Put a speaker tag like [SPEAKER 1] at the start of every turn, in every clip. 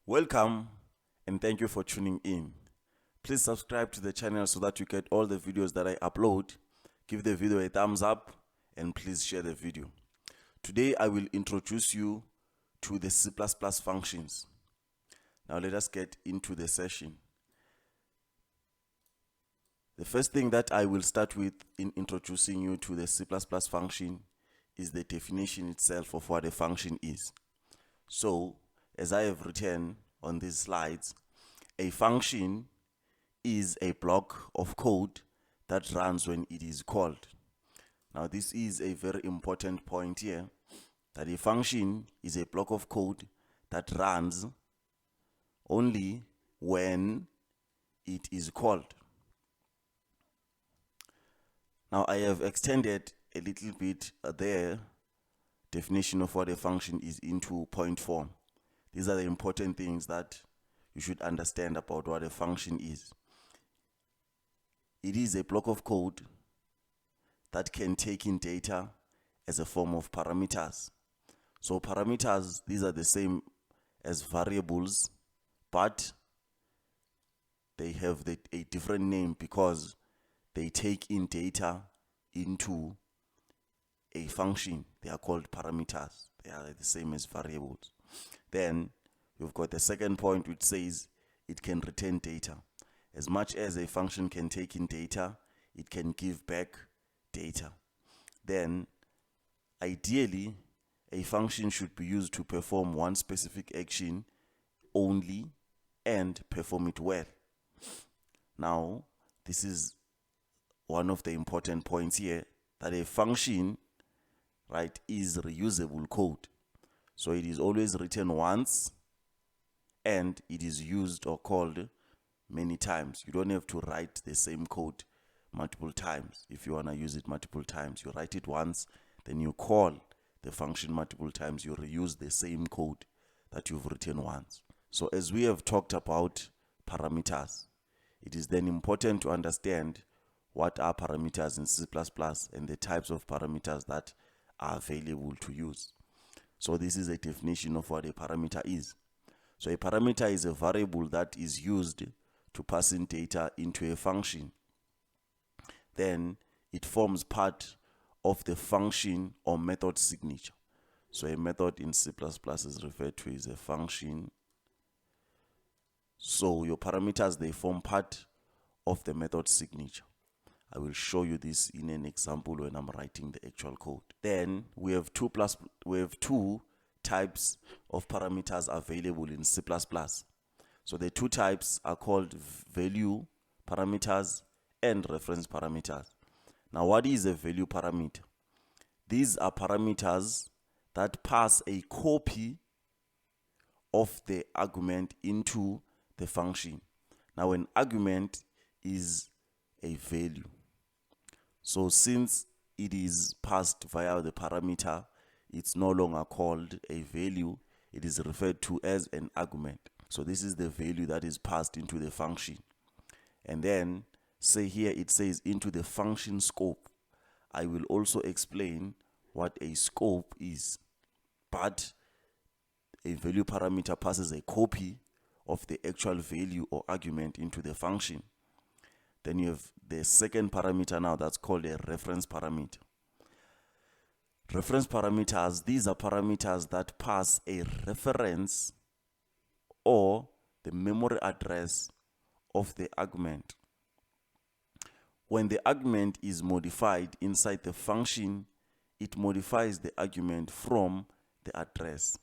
[SPEAKER 1] Welcome and thank you for tuning in. Please subscribe to the channel so that you get all the videos that I upload. Give the video a thumbs up and please share the video. Today I will introduce you to the C++ functions. Now let us get into the session. The first thing that I will start with in introducing you to the C++ function is the definition itself of what a function is. So, as I have written on these slides, a function is a block of code that runs when it is called. Now this is a very important point here, that a function is a block of code that runs only when it is called. Now I have extended a little bit their definition of what a function is into point form. These are the important things that you should understand about what a function is. It is a block of code that can take in data as a form of parameters. So parameters, these are the same as variables, but they have a different name because they take in data into a function. They are called parameters. They are the same as variables. Then you've got the second point, which says it can return data. As much as a function can take in data, it can give back data. Then ideally a function should be used to perform one specific action only and perform it well. Now this is one of the important points here, that a function, right, is reusable code. So it is always written once and it is used or called many times. You don't have to write the same code multiple times. If you want to use it multiple times, you write it once, then you call the function multiple times, you reuse the same code that you've written once. So as we have talked about parameters, it is then important to understand what are parameters in C++ and the types of parameters that are available to use. So this is a definition of what a parameter is. So a parameter is a variable that is used to pass in data into a function. Then it forms part of the function or method signature. So a method in C++ is referred to as a function. So your parameters, they form part of the method signature. I will show you this in an example when I'm writing the actual code. Then we have two types of parameters available in C++. So the two types are called value parameters and reference parameters. Now what is a value parameter? These are parameters that pass a copy of the argument into the function. Now an argument is a value. So since it is passed via the parameter, it's no longer called a value, it is referred to as an argument. So this is the value that is passed into the function. And then say here it says into the function scope. I will also explain what a scope is. But a value parameter passes a copy of the actual value or argument into the function. Then you have the second parameter now, that's called a reference parameter. Reference parameters, these are parameters that pass a reference or the memory address of the argument. When the argument is modified inside the function, it modifies the argument from the address.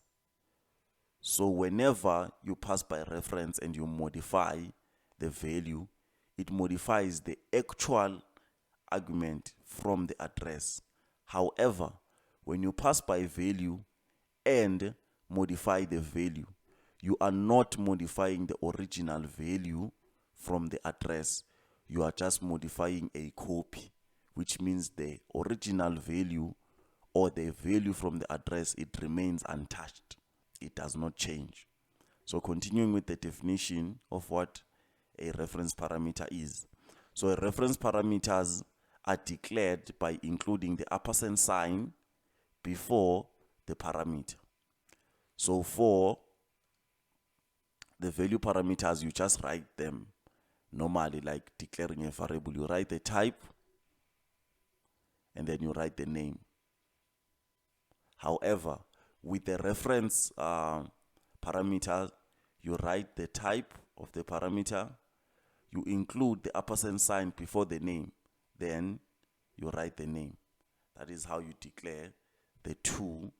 [SPEAKER 1] So whenever you pass by reference and you modify the value, it modifies the actual argument from the address. However, when you pass by value and modify the value, you are not modifying the original value from the address. You are just modifying a copy, which means the original value or the value from the address, it remains untouched. It does not change. So continuing with the definition of what a reference parameter is. So a reference parameters are declared by including the ampersand sign before the parameter. So for the value parameters, you just write them normally like declaring a variable. You write the type and then you write the name. However, with the reference parameter, you write the type of the parameter, you include the ampersand sign before the name, then you write the name. That is how you declare the two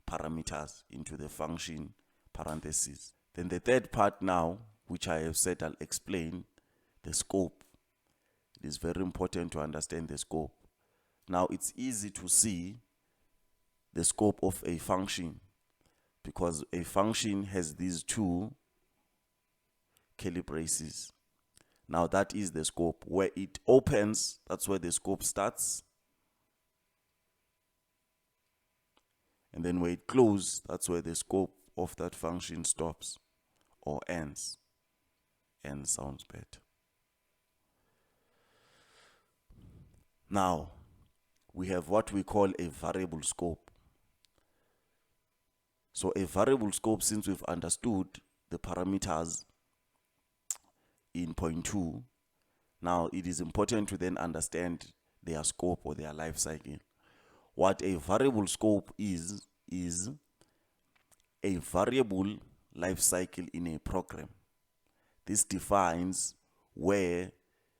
[SPEAKER 1] parameters into the function parentheses. Then the third part now, which I have said I'll explain, the scope. It is very important to understand the scope. Now it's easy to see the scope of a function because a function has these two curly braces. Now that is the scope. Where it opens, that's where the scope starts. And then where it closes, that's where the scope of that function stops or ends. End sounds better. Now, we have what we call a variable scope. So a variable scope, since we've understood the parameters in point 2, now it is important to then understand their scope or their life cycle. What a variable scope is a variable life cycle in a program. This defines where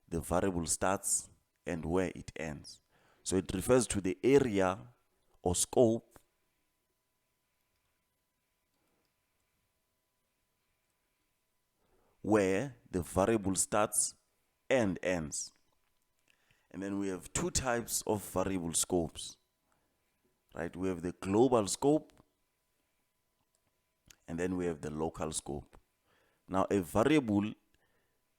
[SPEAKER 1] the variable starts and where it ends. So it refers to the area or scope where the variable starts and ends. And then we have two types of variable scopes, right? We have the global scope and then we have the local scope. Now a variable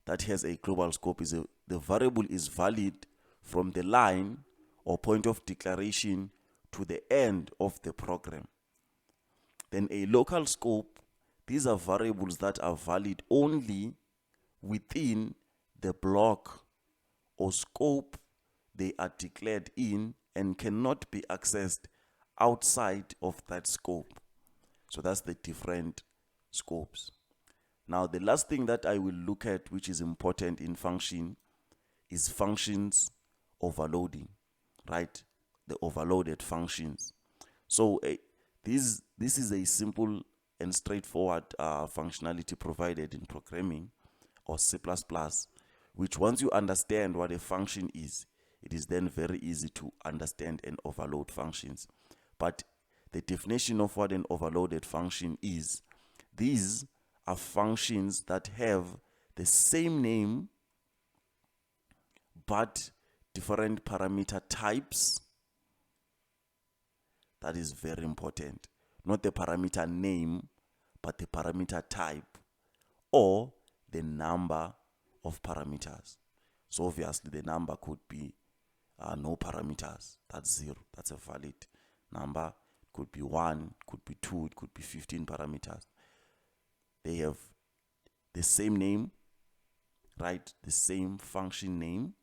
[SPEAKER 1] that has a global scope is the variable is valid from the line or point of declaration to the end of the program. Then a local scope, these are variables that are valid only within the block or scope they are declared in and cannot be accessed outside of that scope. So that's the different scopes. Now the last thing that I will look at, which is important in function, is functions overloading, right? The overloaded functions. So this is a simple and straightforward functionality provided in programming or C++, which once you understand what a function is, it is then very easy to understand and overload functions. But the definition of what an overloaded function is, these are functions that have the same name but different parameter types. That is very important. Not the parameter name, but the parameter type or the number of parameters. So obviously the number could be no parameters. That's 0. That's a valid number. It could be 1, could be 2, it could be 15 parameters. They have the same name, right? The same function name.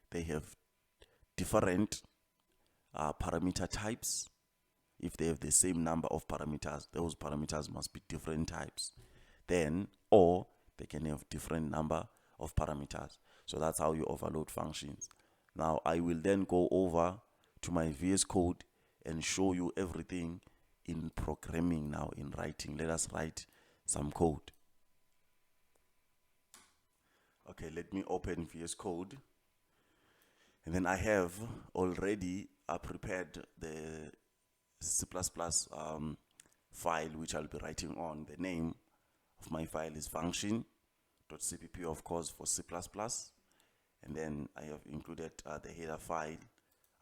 [SPEAKER 1] They have different parameter types. If they have the same number of parameters, those parameters must be different types. Then, or they can have different number of parameters. So that's how you overload functions. Now, I will then go over to my VS Code and show you everything in programming now, in writing. Let us write some code. Okay, let me open VS Code. And then I have already prepared the C++ file which I'll be writing on. The name of my file is function.cpp, of course, for C++. And then I have included the header file,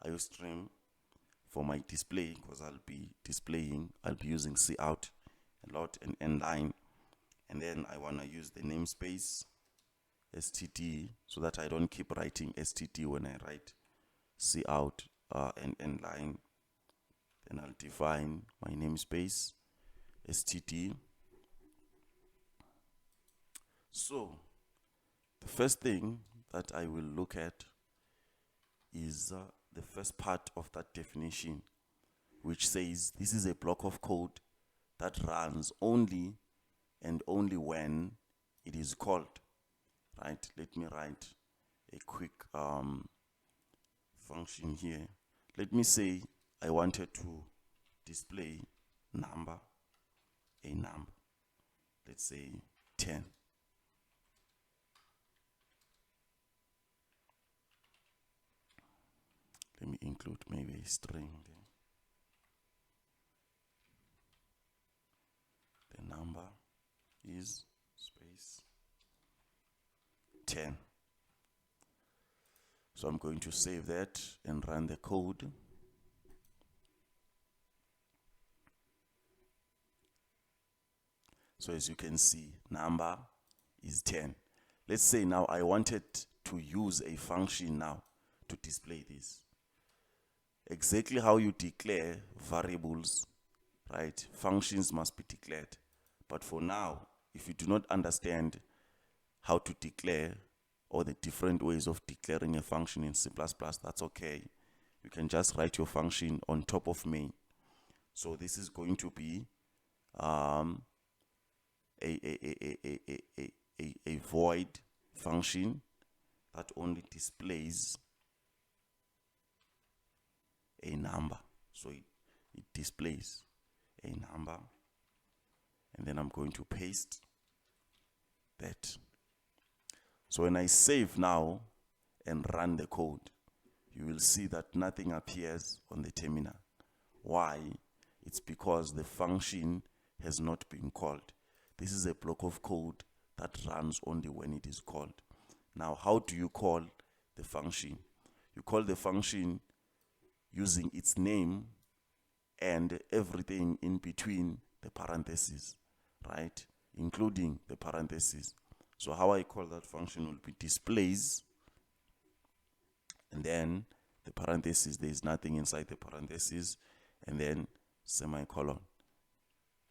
[SPEAKER 1] iostream, for my display, because I'll be using cout a lot and endline. And then I want to use the namespace std so that I don't keep writing std when I write cout and endline. Then I'll define my namespace std. So the first thing that I will look at is the first part of that definition, which says this is a block of code that runs only and only when it is called, right? Let me write a quick function here. Let me say I wanted to display a number. Let's say 10. Let me include maybe a string there. The number is space 10. So I'm going to save that and run the code. So as you can see, number is 10. Let's say now I wanted to use a function now to display this. Exactly how you declare variables, right? Functions must be declared. But for now, if you do not understand how to declare or the different ways of declaring a function in C++, that's okay. You can just write your function on top of main. So this is going to be a void function that only displays a number. So it displays a number, and then I'm going to paste that. So when I save now and run the code, you will see that nothing appears on the terminal. Why? It's because the function has not been called. This is a block of code that runs only when it is called. Now, how do you call the function? You call the function using its name and everything in between the parentheses, right? Including the parentheses. So how I call that function will be displays, and then the parentheses, there is nothing inside the parentheses, and then semicolon.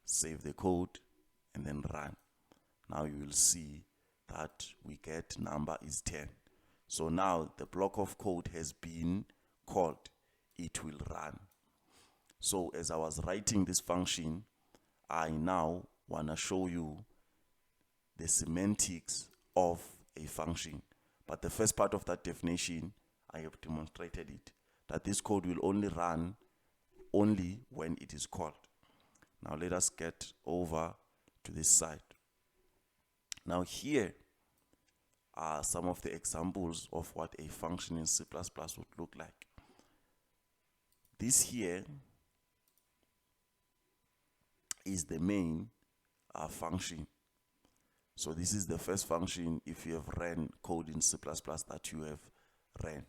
[SPEAKER 1] Save the code and then run. Now you will see that we get number is 10. So now the block of code has been called. It will run. So as I was writing this function, I now want to show you the semantics of a function. But the first part of that definition, I have demonstrated it, that this code will only run only when it is called. Now let us get over to this side. Now here are some of the examples of what a function in C++ would look like. This here is the main function. So this is the first function if you have ran code in C++ that you have ran,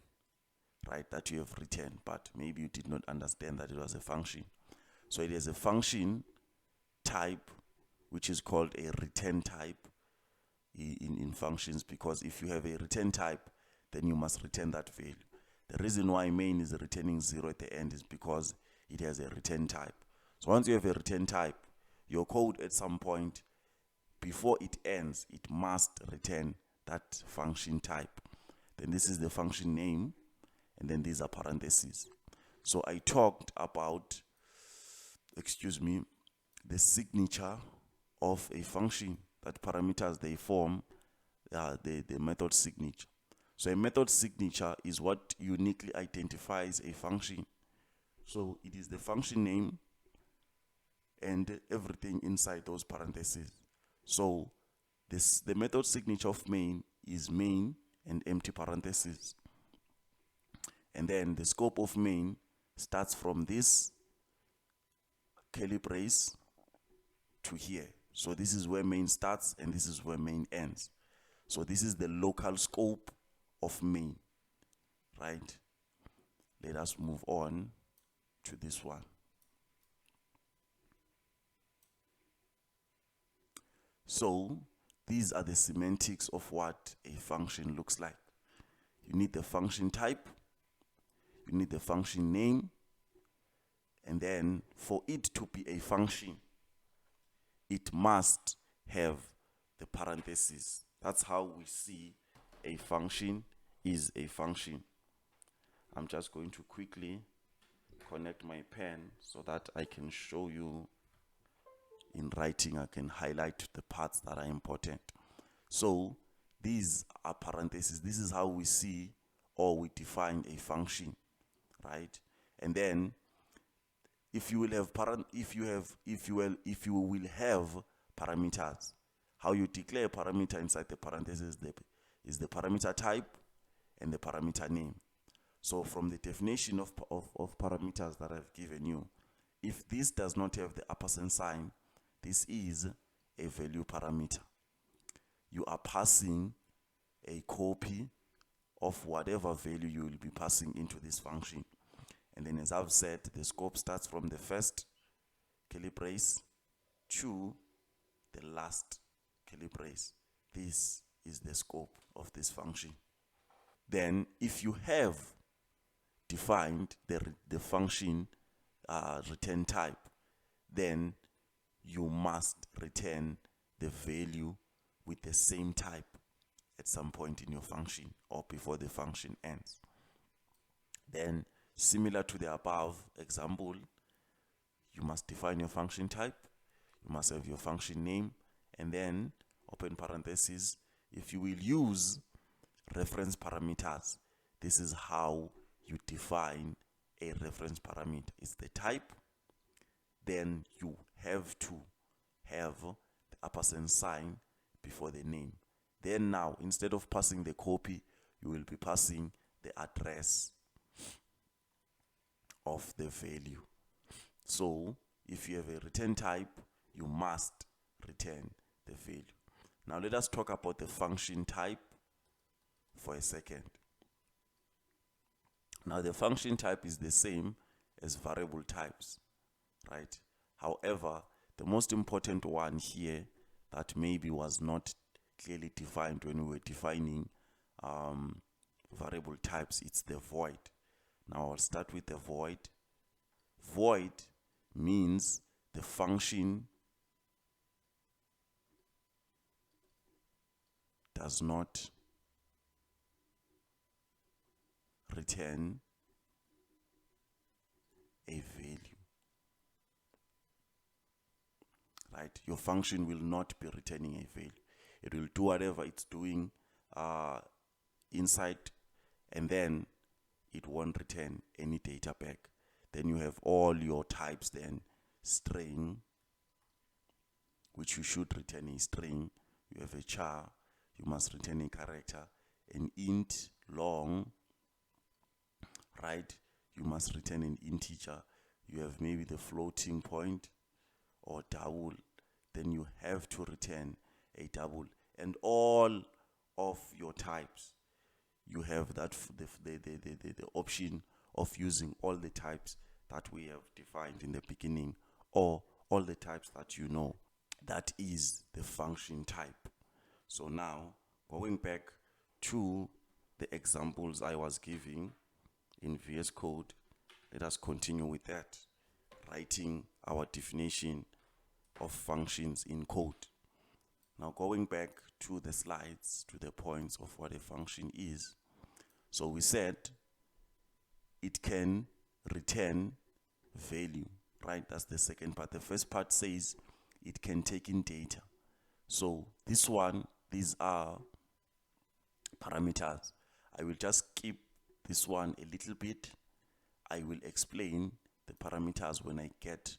[SPEAKER 1] right, that you have written, but maybe you did not understand that it was a function. So it is a function type which is called a return type in functions, because if you have a return type, then you must return that value. The reason why main is returning 0 at the end is because it has a return type. So once you have a return type, your code at some point, before it ends, it must return that function type. Then this is the function name, and then these are parentheses. So I talked about, the signature of a function, that parameters they form the method signature. So a method signature is what uniquely identifies a function. So it is the function name and everything inside those parentheses. So the method signature of main is main and empty parentheses. And then the scope of main starts from this curly brace to here. So this is where main starts and this is where main ends. So this is the local scope of main, right? Let us move on to this one. So these are the semantics of what a function looks like. You need the function type, you need the function name, and then for it to be a function, it must have the parentheses. That's how we see a function is a function. I'm just going to quickly connect my pen so that I can show you in writing, I can highlight the parts that are important. So these are parentheses. This is how we see or we define a function, right? And then if you will have if you will have parameters, how you declare a parameter inside the parentheses is the parameter type and the parameter name. So from the definition of parameters that I've given you, if this does not have the ampersand sign, this is a value parameter. You are passing a copy of whatever value you will be passing into this function. And then, as I've said, the scope starts from the first curly brace to the last curly brace. This is the scope of this function. Then if you have defined the function return type, then you must return the value with the same type at some point in your function or before the function ends. Then, similar to the above example, you must define your function type, you must have your function name, and then open parentheses. If you will use reference parameters, this is how you define a reference parameter. It's the type, then you have to have the ampersand sign before the name. Then now, instead of passing the copy, you will be passing the address of the value. So if you have a return type, you must return the value. Now let us talk about the function type for a second. Now the function type is the same as variable types, right? However, the most important one here that maybe was not clearly defined when we were defining variable types, it's the void. Now I'll start with the void. Void means the function does not return a value, right? Your function will not be returning a value. It will do whatever it's doing inside, and then it won't return any data back. Then you have all your types, then string, which you should return a string. You have a char, you must return a character. An int, long, right? You must return an integer. You have maybe the floating point or double, then you have to return a double. And all of your types, you have that the option of using all the types that we have defined in the beginning, or all the types that you know. That is the function type. So now, going back to the examples I was giving in VS Code, let us continue with that, writing our definition of functions in code. Now going back to the slides, to the points of what a function is. So we said it can return value, right? That's the second part. The first part says it can take in data. So this one, these are parameters. I will just skip this one a little bit. I will explain the parameters when I get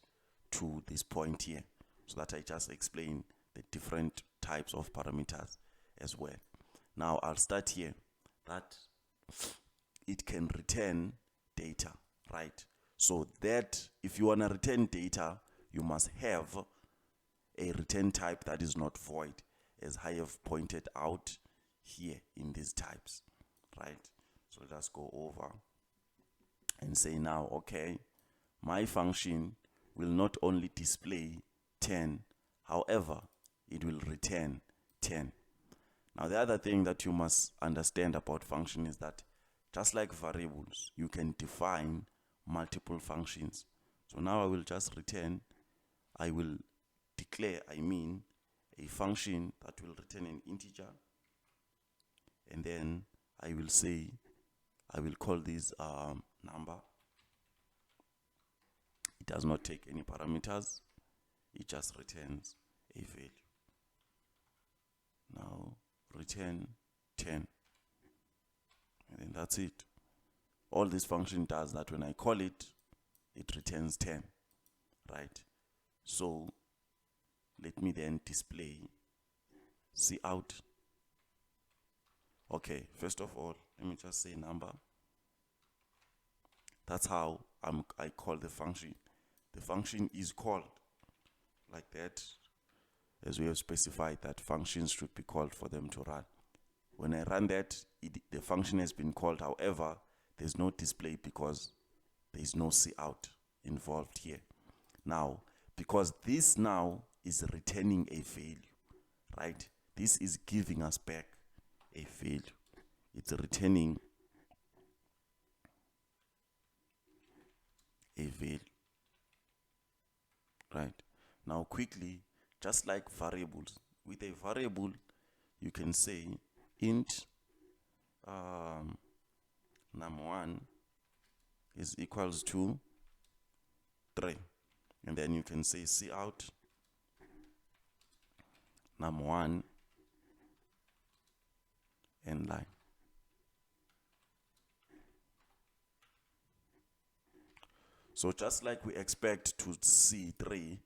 [SPEAKER 1] to this point here, so that I just explain the different types of parameters as well. Now I'll start here, that it can return data, right? So that if you want to return data, you must have a return type that is not void, as I have pointed out here in these types, right? So let's go over and say now, okay, my function will not only display 10, however, it will return 10. Now the other thing that you must understand about function is that just like variables, you can define multiple functions. So now I will just return, I will declare, a function that will return an integer, and then I will say, I will call this number. It does not take any parameters. it just returns a value. Now return 10, and then that's it. All this function does that when I call it, it returns 10, right? So let me then display cout. Okay, first of all, let me just say number. That's how I call the function. The function is called like that, as we have specified that functions should be called for them to run. When I run that, the function has been called. However, there's no display because there's no cout involved here. Now, because this now is returning a value, right? This is giving us back a value. It's returning a value, right? Now quickly, just like variables, with a variable you can say int num1 is equals to 3, and then you can say cout num1 and line. So just like we expect to see 3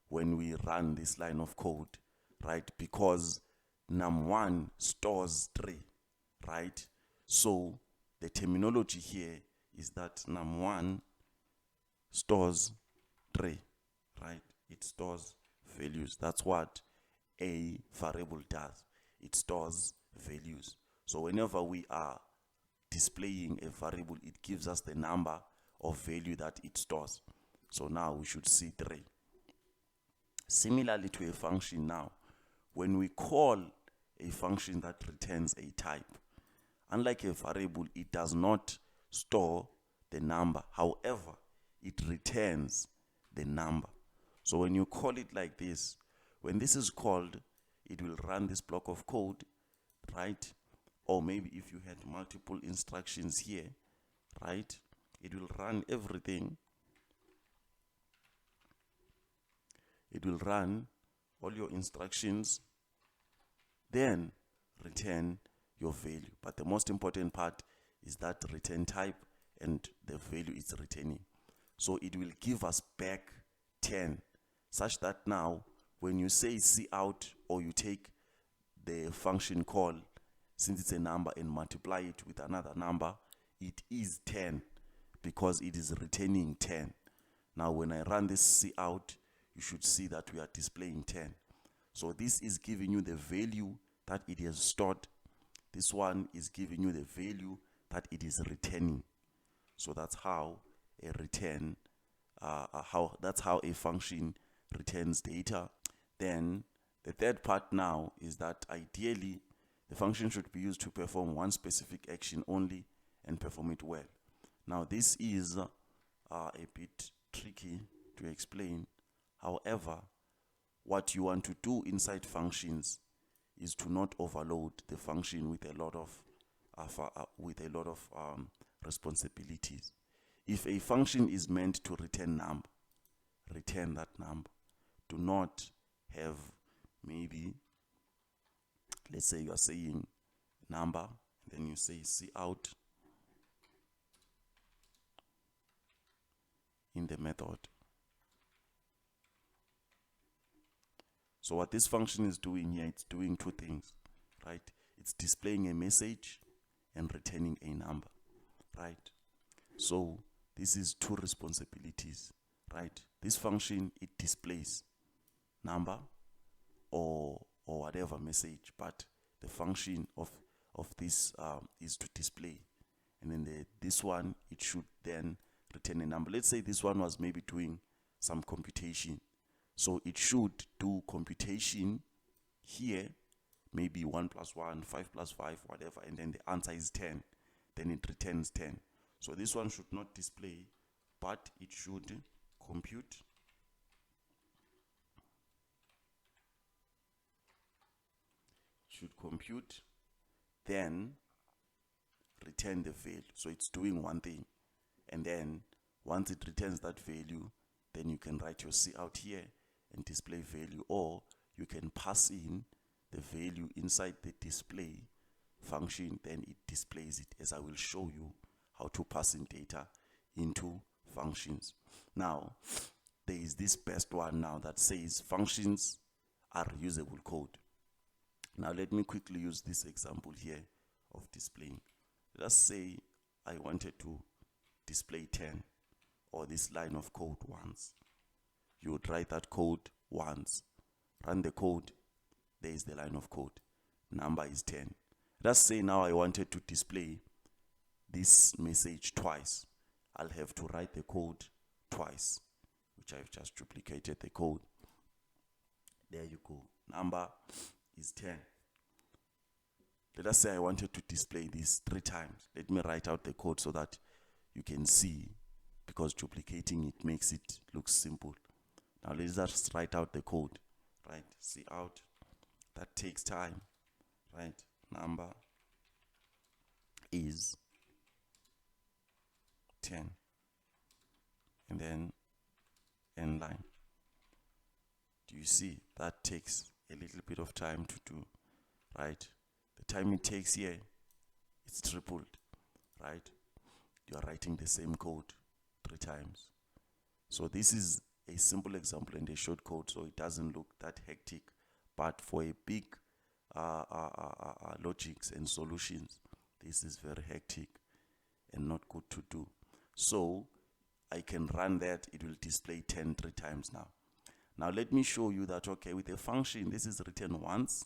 [SPEAKER 1] when we run this line of code, right? Because num1 stores 3, right? So the terminology here is that num1 stores 3, right? It stores values. That's what a variable does. It stores values. So whenever we are displaying a variable, it gives us the number of value that it stores. So now we should see 3. Similarly to a function now, when we call a function that returns a type, unlike a variable, it does not store the number. However, it returns the number. So when you call it like this, when this is called, it will run this block of code, right? Or maybe if you had multiple instructions here, right? It will run everything. It will run all your instructions, then return your value. But the most important part is that return type and the value it's returning. So it will give us back 10, such that now when you say cout, or you take the function call, since it's a number, and multiply it with another number, it is 10 because it is returning 10. Now when I run this cout, you should see that we are displaying 10. So this is giving you the value that it has stored. This one is giving you the value that it is returning. So that's how a return, that's how a function returns data. Then the third part now is that ideally the function should be used to perform one specific action only and perform it well. Now this is a bit tricky to explain. However, what you want to do inside functions is to not overload the function with a lot of responsibilities. If a function is meant to return number, return that number. Do not have, maybe, let's say you are saying number, then you say cout in the method. So what this function is doing here, it's doing two things, right? It's displaying a message and returning a number, right? So this is two responsibilities, right? This function, it displays number or whatever message, but the function of this is to display. And then this one, it should then return a number. Let's say this one was maybe doing some computation. So it should do computation here, maybe 1 plus 1, 5 plus 5, whatever, and then the answer is 10. Then it returns 10. So this one should not display, but it should compute. Should compute, then return the value. So it's doing one thing. And then once it returns that value, then you can write your cout here, and display value, or you can pass in the value inside the display function, then it displays it, as I will show you how to pass in data into functions. Now, there is this best one now that says functions are reusable code. Now, let me quickly use this example here of displaying. Let's say I wanted to display 10, or this line of code once. You would write that code once, run the code, there is the line of code, number is 10. Let's say now I wanted to display this message twice. I'll have to write the code twice, which I've just duplicated the code. There you go, number is 10. Let us say I wanted to display this 3 times. Let me write out the code so that you can see, because duplicating it makes it look simple. Now let's just write out the code, right? See out, that takes time, right? Number is 10, and then end line. Do you see? That takes a little bit of time to do, right? The time it takes here, it's tripled, right? You are writing the same code 3 times. So this is a simple example and a short code, so it doesn't look that hectic. But for a big logics and solutions, this is very hectic and not good to do. So I can run that, it will display 10 3 times now. Now let me show you that, okay, with a function, this is written once,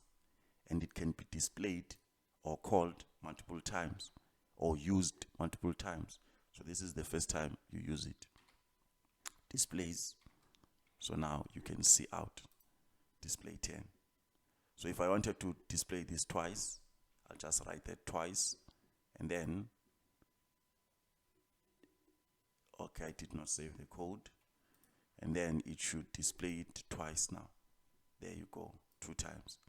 [SPEAKER 1] and it can be displayed or called multiple times or used multiple times. So this is the first time you use it. Displays. So now you can see out, display 10. So if I wanted to display this twice, I'll just write that twice, and then, okay, I did not save the code, and then it should display it twice now. There you go, 2 times.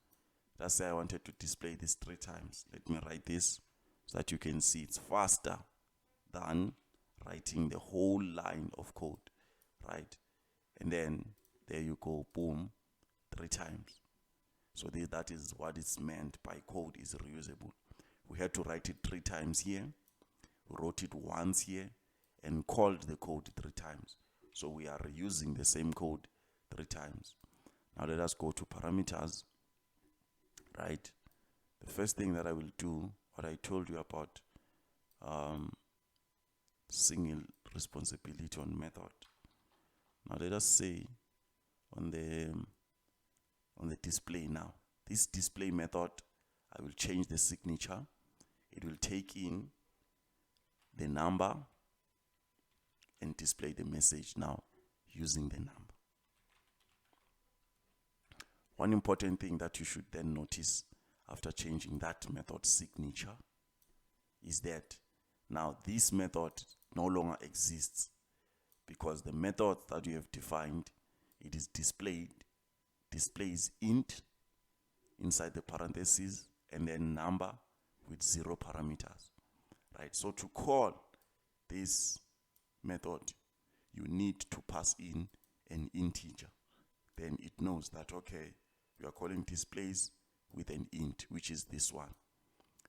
[SPEAKER 1] Let's say I wanted to display this 3 times. Let me write this so that you can see it's faster than writing the whole line of code, right? And then there you go, boom, 3 times. So that is what is meant by code is reusable. We had to write it 3 times here, we wrote it once here, and called the code 3 times. So we are reusing the same code 3 times. Now let us go to parameters, right? The first thing that I will do, what I told you about single responsibility on method. Now let us say on the display now. This display method, I will change the signature. It will take in the number and display the message now using the number. One important thing that you should then notice after changing that method signature is that now this method no longer exists, because the method that you have defined, it is displays int inside the parentheses and then number with 0 parameters, right? So to call this method, you need to pass in an integer. Then it knows that, okay, we are calling displays with an int, which is this one.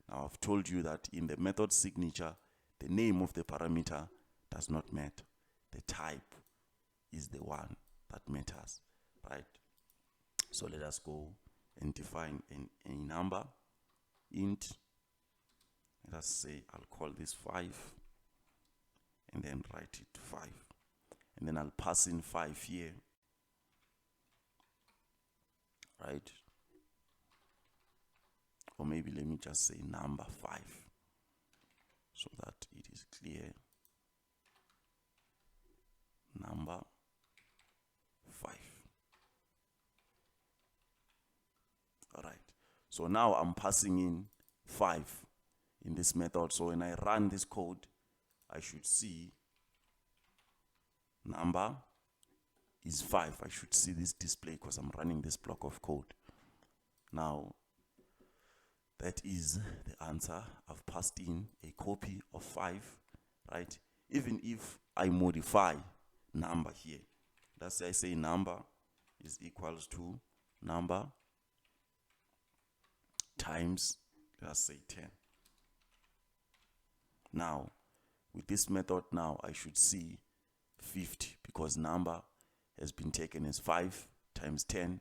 [SPEAKER 1] Now I've told you that in the method signature, the name of the parameter does not matter. The type is the one that matters, right? So let us go and define a number, int. Let us say I'll call this 5, and then write it 5. And then I'll pass in 5 here, right? Or maybe let me just say number 5, so that it is clear. Number 5. Alright, so now I'm passing in 5 in this method. So when I run this code, I should see number is 5. I should see this display because I'm running this block of code. Now, that is the answer. I've passed in a copy of 5, right? Even if I modify number here, let's say I say number is equals to number times, let's say 10. Now, with this method now, I should see 50 because number has been taken as 5 times 10,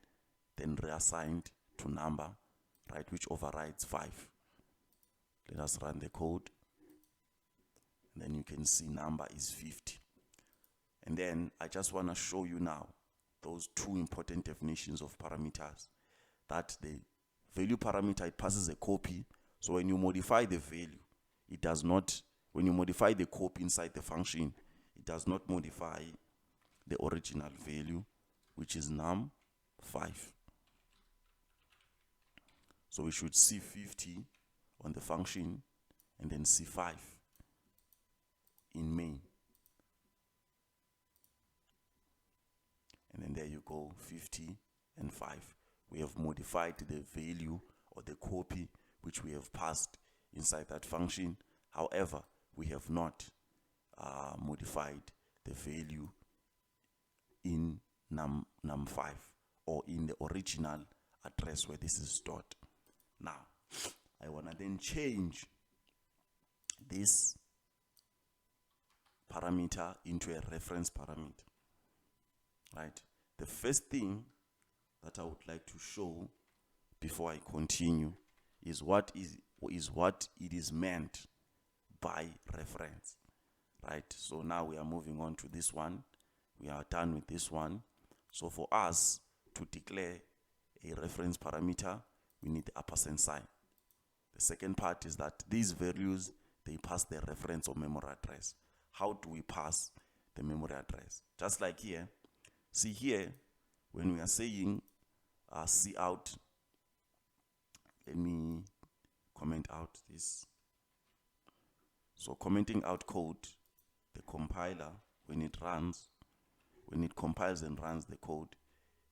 [SPEAKER 1] then reassigned to number, right, which overrides 5. Let us run the code. And then you can see number is 50. And then I just want to show you now those two important definitions of parameters. That the value parameter, it passes a copy. So when you modify the value, it does not, when you modify the copy inside the function, it does not modify the original value, which is num5. So we should see 50 on the function and then see 5 in main. And then there you go, 50 and 5. We have modified the value or the copy which we have passed inside that function. However, we have not modified the value in num5 or in the original address where this is stored. Now, I want to then change this parameter into a reference parameter. Right? The first thing that I would like to show before I continue is what it is meant by reference. Right? So now we are moving on to this one. We are done with this one. So for us to declare a reference parameter, we need the ampersand sign. The second part is that these values, they pass the reference or memory address. How do we pass the memory address? Just like here. See here, when we are saying cout, let me comment out this. So commenting out code, the compiler, when it compiles and runs the code,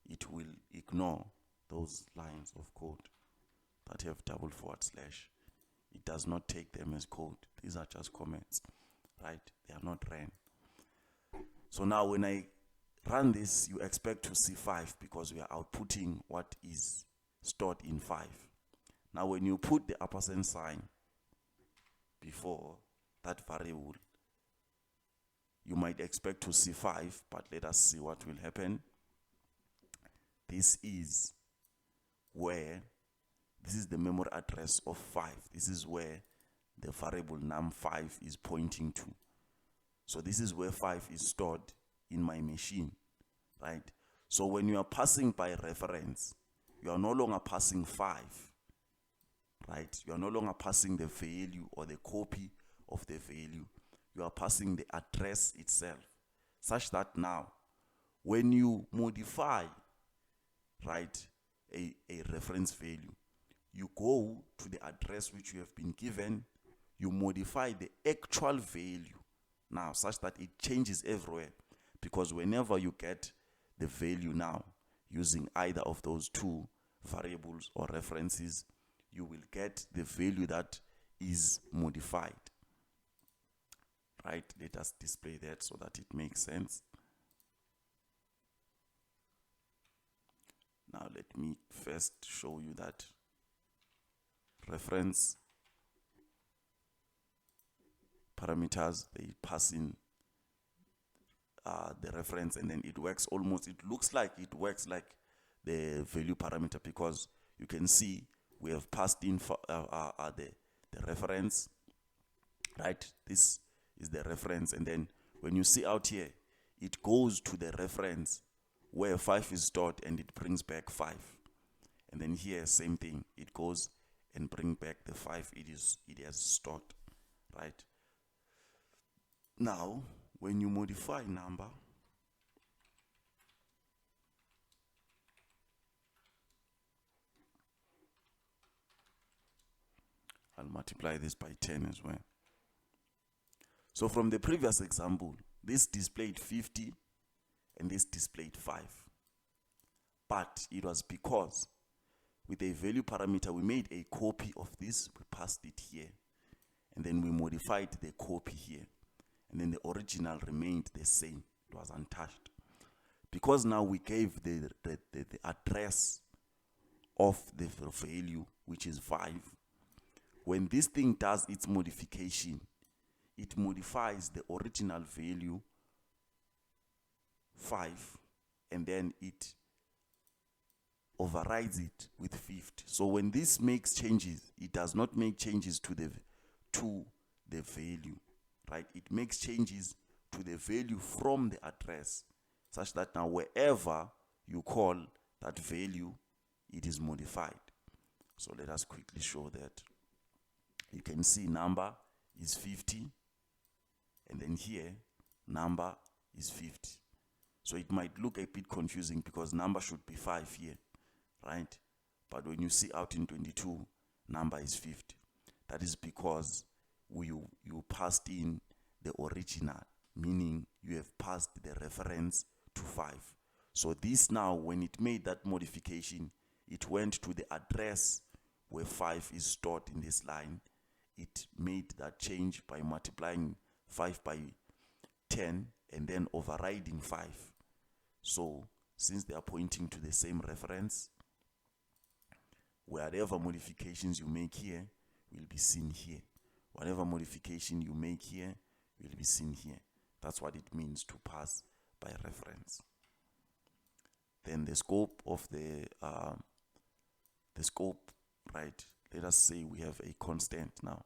[SPEAKER 1] it will ignore those lines of code that have // It does not take them as code. These are just comments, right? They are not ran. So now when I run this, you expect to see 5 because we are outputting what is stored in 5. Now when you put the ampersand sign before that variable, you might expect to see 5, but let us see what will happen. This is the memory address of 5. This is where the variable num5 is pointing to. So this is where 5 is stored in my machine, right? So when you are passing by reference, you are no longer passing 5, right? You are no longer passing the value or the copy of the value. You are passing the address itself, such that now when you modify, right, a reference value, you go to the address which you have been given, you modify the actual value now such that it changes everywhere, because whenever you get the value now using either of those two variables or references, you will get the value that is modified. Right? Let us display that so that it makes sense. Now let me first show you that reference parameters, they pass in the reference, and then it works almost, it looks like it works like the value parameter, because you can see we have passed in the reference, right? This is the reference, and then when you see out here, it goes to the reference where 5 is stored and it brings back 5. And then here, same thing, it goes and bring back the 5 it has stored, right? Now, when you modify number, I'll multiply this by 10 as well. So from the previous example, this displayed 50 and this displayed 5. But it was because with a value parameter, we made a copy of this, we passed it here, and then we modified the copy here. And then the original remained the same, it was untouched. because now we gave the address of the value, which is 5, when this thing does its modification, it modifies the original value 5 and then it overrides it with 50. So when this makes changes, it does not make changes to the value, right? It makes changes to the value from the address, such that now wherever you call that value, it is modified. So let us quickly show that. You can see number is 50, and then here number is 50. So it might look a bit confusing because number should be 5 here, right? But when you see out in 22, number is 50. That is because you passed in the original, meaning you have passed the reference to 5. So this now, when it made that modification, it went to the address where 5 is stored in this line. It made that change by multiplying 5 by 10 and then overriding 5. So since they are pointing to the same reference, whatever modifications you make here will be seen here. Whatever modification you make here will be seen here. That's what it means to pass by reference. Then the scope of the scope, right? Let us say we have a constant now.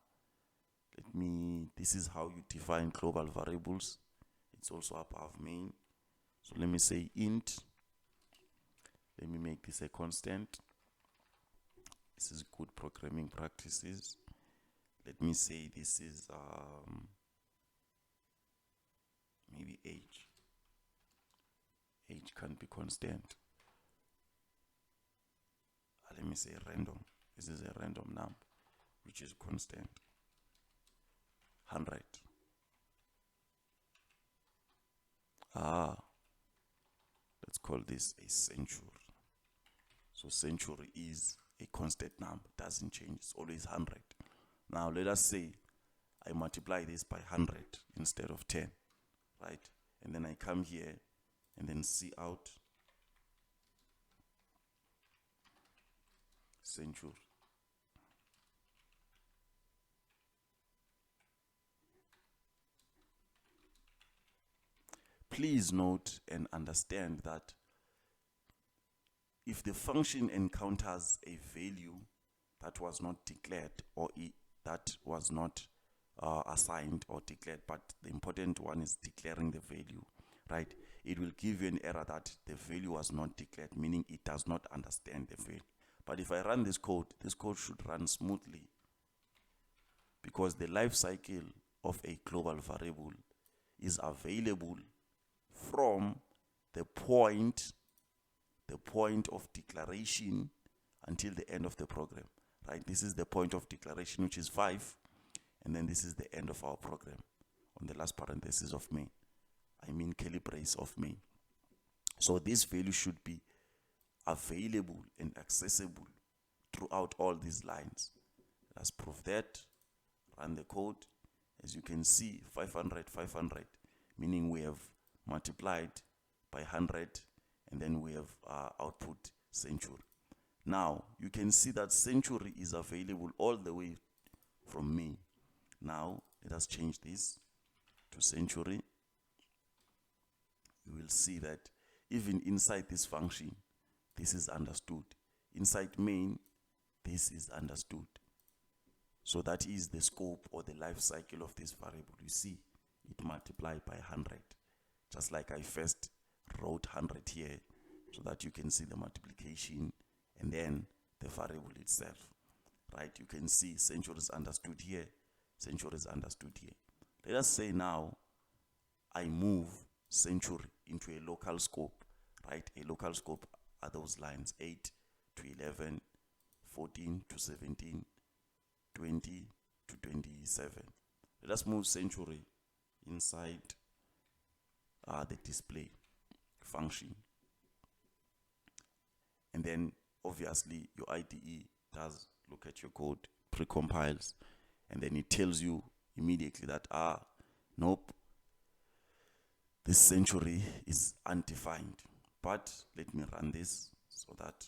[SPEAKER 1] This is how you define global variables. It's also above main. So let me say int. Let me make this a constant. This is good programming practices. Let me say this is maybe age. Age can be constant. Let me say random. This is a random number, which is constant. 100. Let's call this a century. So century is a constant number, doesn't change, it's always 100. Now let us say I multiply this by 100 instead of 10, right? And then I come here and then see out century. Please note and understand that if the function encounters a value that was not declared or that was not assigned or declared, but the important one is declaring the value, right? It will give you an error that the value was not declared, meaning it does not understand the value. But if I run this code should run smoothly, because the life cycle of a global variable is available from the point of declaration until the end of the program, right? This is the point of declaration, which is 5, and then this is the end of our program on the last parenthesis of main. I mean curly brace of main. So this value should be available and accessible throughout all these lines. Let's prove that. Run the code. As you can see, 500, 500, meaning we have multiplied by 100, and then we have output century. Now you can see that century is available all the way from main. Now let us change this to century. You will see that even inside this function, this is understood. Inside main, this is understood. So that is the scope or the life cycle of this variable. You see, it multiplied by 100. Just like I first wrote 100 here, so that you can see the multiplication and then the variable itself, right? You can see century is understood here, century is understood here. Let us say now I move century into a local scope, right? A local scope are those lines 8 to 11, 14 to 17, 20 to 27. Let us move century inside the display function. And then obviously your IDE does look at your code, pre-compiles, and then it tells you immediately that, nope, this century is undefined. But let me run this so that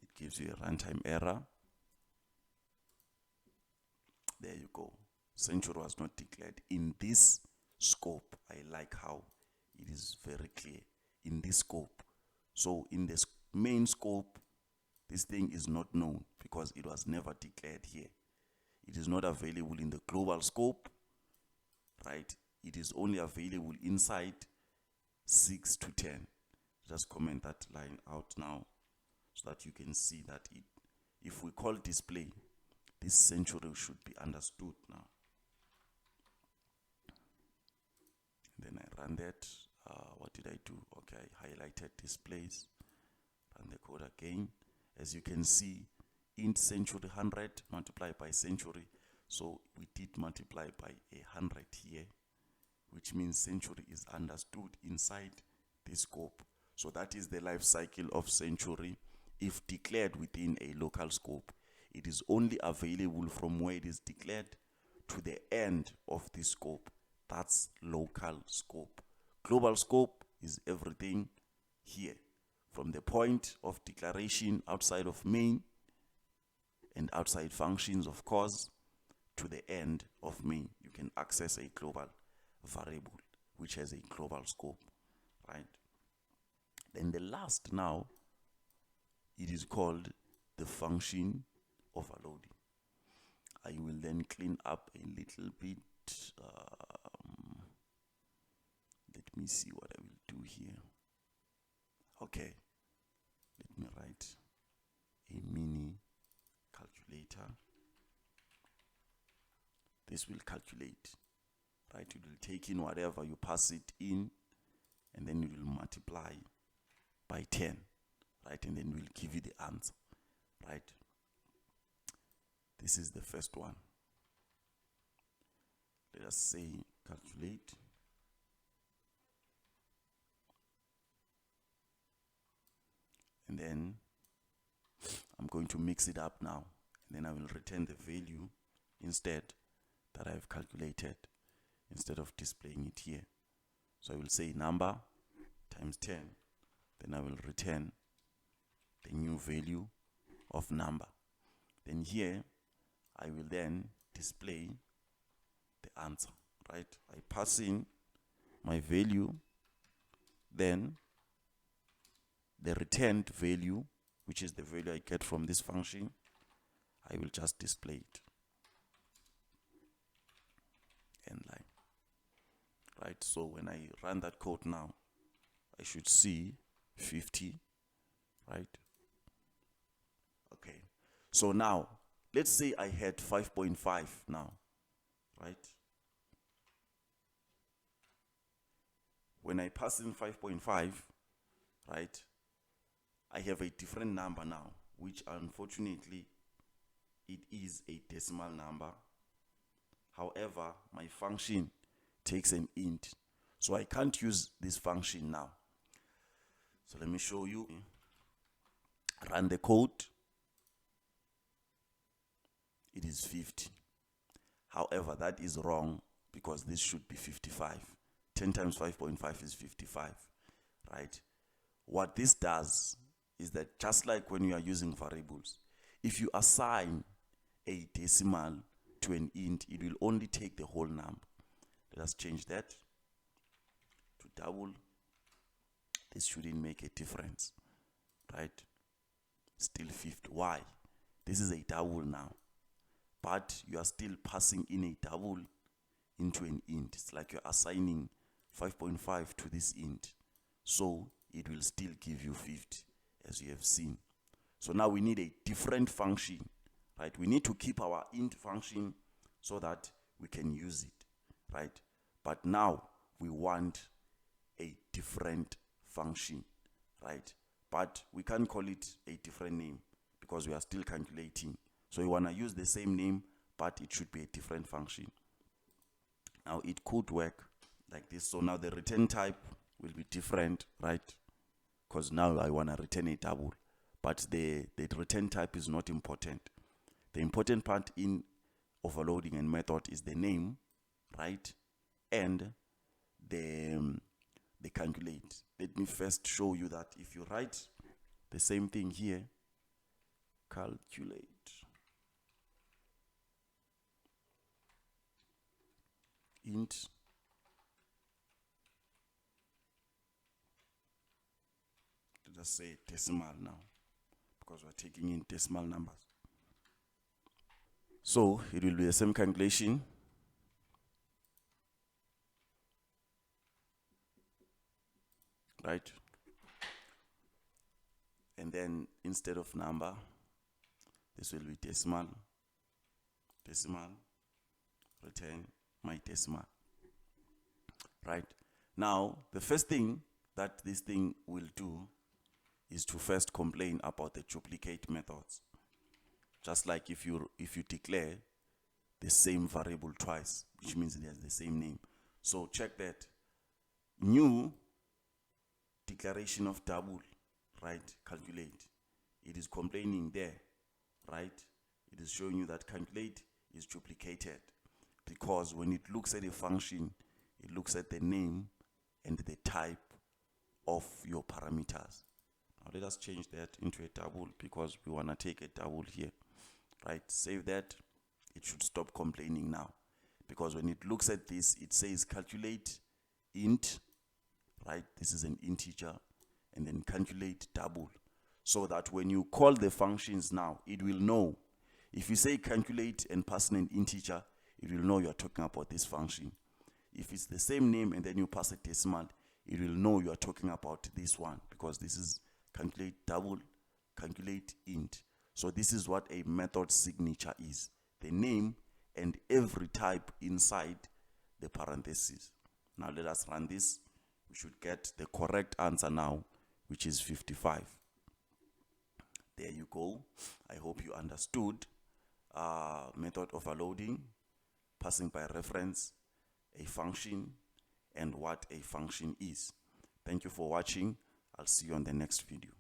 [SPEAKER 1] it gives you a runtime error. There you go. Century was not declared. In this scope, I like how it is very clear. In this scope. So in the main scope, this thing is not known because it was never declared here. It is not available in the global scope, right? It is only available inside 6 to 10. Just comment that line out now so that you can see that if we call display, this century should be understood now. Then I run that. What did I do? Okay, I highlighted displays. Run the code again. As you can see, int century 100 multiplied by century. So we did multiply by 100 here, which means century is understood inside this scope. So that is the life cycle of century. If declared within a local scope, it is only available from where it is declared to the end of this scope. That's local scope. Global scope is everything here. From the point of declaration outside of main and outside functions, of course, to the end of main. You can access a global variable which has a global scope, right? Then the last now, it is called the function overloading. I will then clean up a little bit. Let me see what I will do here. Okay, let me write a mini calculator. This will calculate, right? It will take in whatever you pass it in, and then it will multiply by 10, right? And then we'll give you the answer, right? This is the first one. Let us say calculate. And then I'm going to mix it up now. And then I will return the value instead that I've calculated instead of displaying it here. So I will say number times 10. Then I will return the new value of number. Then here I will then display the answer, right? I pass in my value, then the returned value, which is the value I get from this function, I will just display it. End line. Right, so when I run that code now, I should see 50, right? Okay, so now, let's say I had 5.5 now, right? When I pass in 5.5, right, I have a different number now, which unfortunately, it is a decimal number. However, my function takes an int. So I can't use this function now. So let me show you. Run the code. It is 50. However, that is wrong because this should be 55. 10 times 5.5 is 55, right? What this does is that just like when you are using variables, if you assign a decimal to an int, it will only take the whole number. Let us change that to double. This shouldn't make a difference, right? Still 50. Why? This is a double now, but you are still passing in a double into an int. It's like you're assigning 5.5 to this int, so it will still give you 50, as you have seen. So now we need a different function, right? We need to keep our int function so that we can use it, right? But now we want a different function, right? But we can't call it a different name because we are still calculating. So you want to use the same name, but it should be a different function. Now it could work like this. So now the return type will be different, right? Because now I want to return a double, but the return type is not important. The important part in overloading and method is the name, right? And the calculate. let me first show you that if you write the same thing here, calculate int let us say decimal now, because we're taking in decimal numbers. So it will be the same calculation. Right? And then instead of number, this will be decimal, return my decimal. Right? Now, the first thing that this thing will do is to first complain about the duplicate methods. Just like if you declare the same variable twice, which means it has the same name. So check that. New declaration of double, right? Calculate. It is complaining there, right? It is showing you that calculate is duplicated, because when it looks at a function, it looks at the name and the type of your parameters. Now let us change that into a double, because we want to take a double here, right? Save that. It should stop complaining now, because when it looks at this, it says calculate int, right? This is an integer, and then calculate double, so that when you call the functions now, it will know. If you say calculate and pass in an integer, it will know you're talking about this function. If it's the same name and then you pass a decimal, it will know you are talking about this one, because this is calculate double, calculate int. So this is what a method signature is: the name and every type inside the parentheses. Now let us run this. We should get the correct answer now, which is 55. There you go. I hope you understood method overloading, passing by reference, a function, and what a function is. Thank you for watching. I'll see you on the next video.